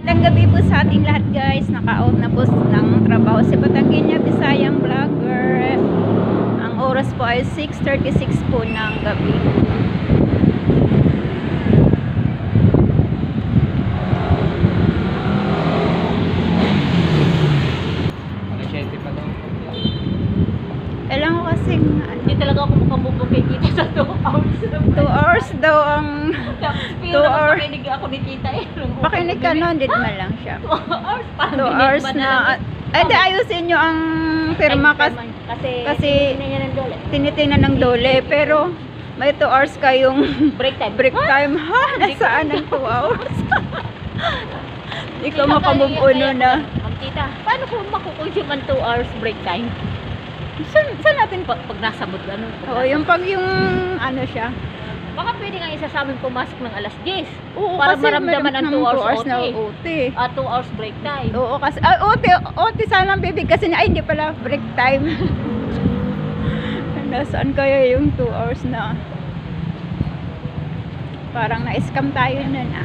Magandang gabi po sa ating lahat guys. Naka-out na po ng trabaho si Batangueña Bisayang Vlogger. Ang oras po ay 6:36 po ng gabi. Alam ko kasi Hindi talaga ako makabubukay kita sa 2 hours. 2 hours daw ang 2 hours. Pakinig ako ni Tita eh. Pakinig ka nun, din man lang siya. 2 hours? 2 hours na. Ay, di ayusin nyo ang pirma kasi tinitingnan ng dole. Pero may 2 hours kayong break time. break time. Ha? Nasaan ang 2 hours? Hindi ka makamove on na. Ma'am Tita, paano ko makukonsume ang 2 hours break time? Saan natin? Pag nasa mood, ano? Oo, yung pag yung ano siya. Baka pwede nga isa sa amin pumasok ng alas 10. Oo, para kasi maramdaman ang 2 hours na OT. OT. 2 hours break time. Oo, kasi OT sana ang bibig kasi ay hindi pala break time. Nasaan kaya yung 2 hours na? Parang na-scam tayo na na.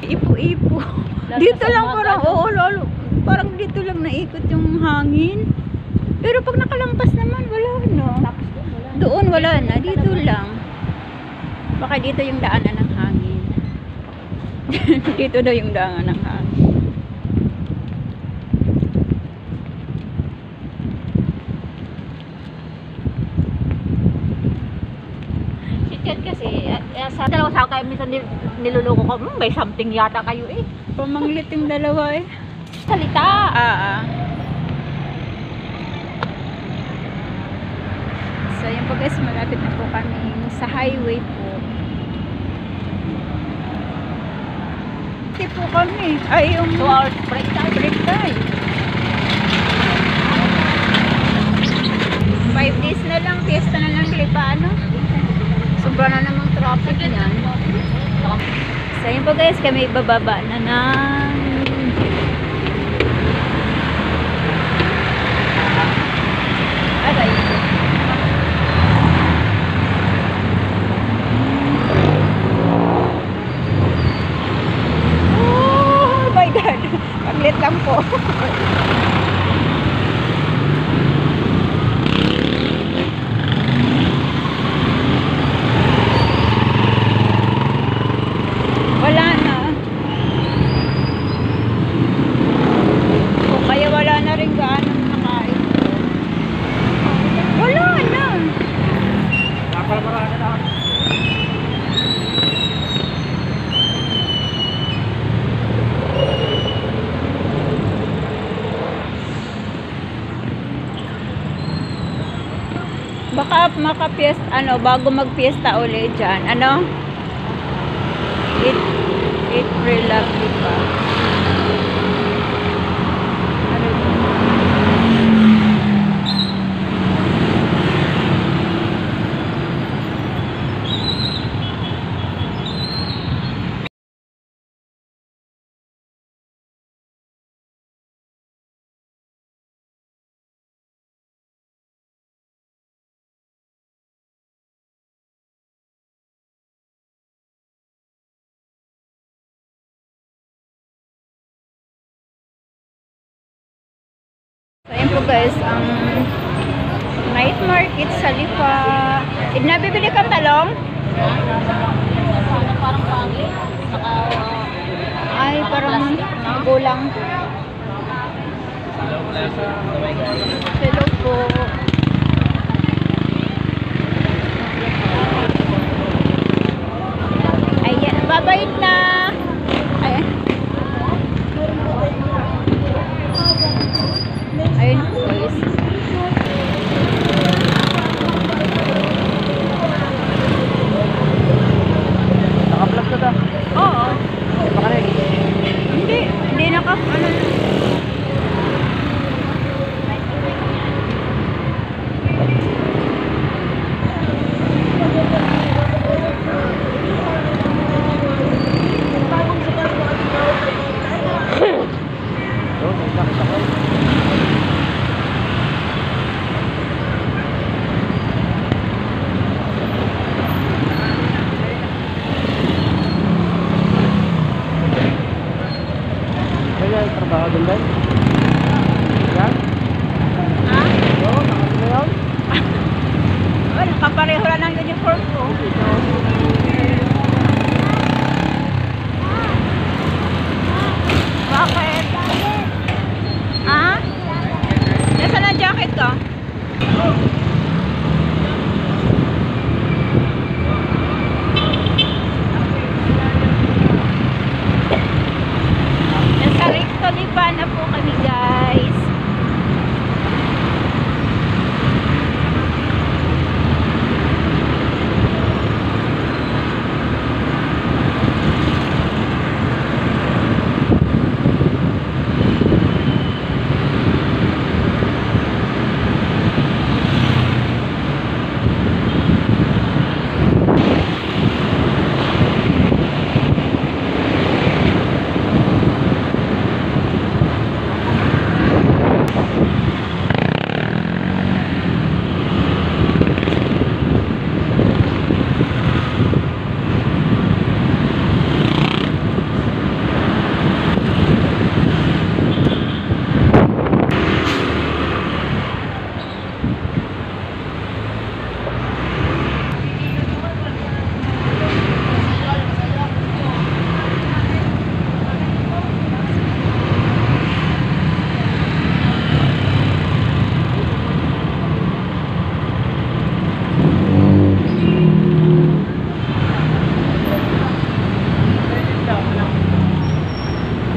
Ipo-ipo. Dito lang parang, oo, lalo. Parang dito lang naikot yung hangin. Pero pag nakalampas naman, wala na. Doon wala na, dito lang. Baka dito yung daanan ng hangin. Dito daw yung daanan ng hangin. Kasi sa dalawa sa kayo minsan niluloko ko, may something yata kayo eh. Pamanglit yung dalawa eh. Salita! So yun po guys, malapit na po kami sa highway po. Hindi po kami. Ay yung 2 hours break time. Break time. 5 days na lang, fiesta na lang lipa, ano? Sobra na namang traffic niyan. So yun po guys, kami bababa na ng aray. Oh my God! Paglit lang po. Wala na. O kaya wala na rin gaano nakain. Wala na. Napalmarami na. Baka makapiesta, ano, bago magpiesta ulit dyan. Ano? April lang, diba? So yun po guys, ang night market sa Lipa. Nabibili kang talong? Parang pangli. Ay, parang gulang. Hello po. Ayan, babait na. Ayan. Ayun po guys. Naka-vlog ka ba? Oo. Baka rin. Hindi naka, ano. ka. Nasa Recto Lipa na po kami, guys.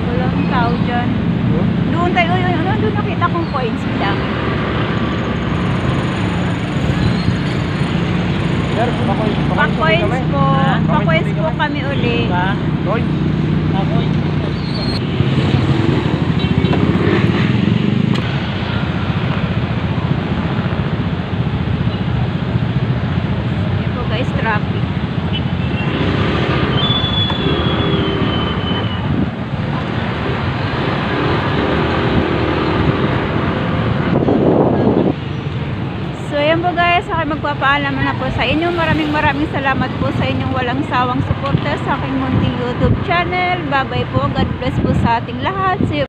Walang tao dyan. Doon tayo, doon nakita kong coins lang. Sir, Pa-coins po. Pa-coins po kami uli. Coins. Yan po guys, traffic. So yan po guys, ako magpapaalam na po sa inyo. Maraming salamat po sa inyong walang sawang suporta sa aking munting YouTube channel. Bye bye po. God bless po sa ating lahat. See you